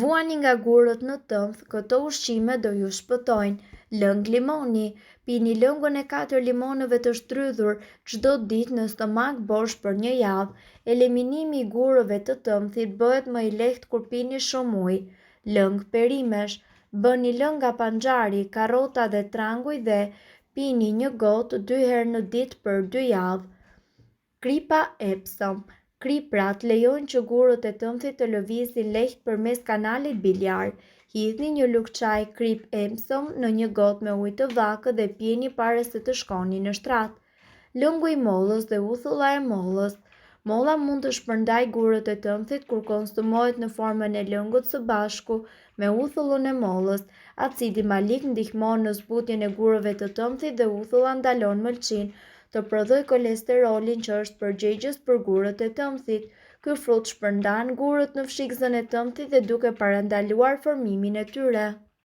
Vuani nga gurët në tëmth, këto ushqime do ju shpëtojnë. Lëng limoni. Pini lëngun e 4 limonëve të shtrydhur çdo ditë në stomak bosh për 1 javë. Eliminimi i gurëve të tëmthit bëhet më i lehtë kur pini shumë ujë. Lëng perimesh. Bëni lënga panxari, karrota dhe tranguj dhe pini 1 gotë 2 herë në ditë për 2 javë. Kripa Epsom. Kriprat lejojnë që gurët e tëmthit të lëvizin lehtë përmes kanalit biliar. Hidhni 1 lugë çaj krip Epsom në 1 gotë me ujë të vakët dhe pjeni para se të shkoni në shtrat. Lëngu i mollës dhe uthulla e mollës. Molla mund të shpërndajë gurët e tëmthit kur konsumohet në formën e lëngut së bashku me uthullën e mollës. Acidi malik ndihmon në zbutjen e gurëve të tëmthit dhe uthulla ndalon mëlçin të prodhoj kolesterolin që është përgjegjës për gurët e tëmthit. Ky frut shpërndan gurët në fshikëzën e tëmthit dhe duke parandaluar formimin e tyre.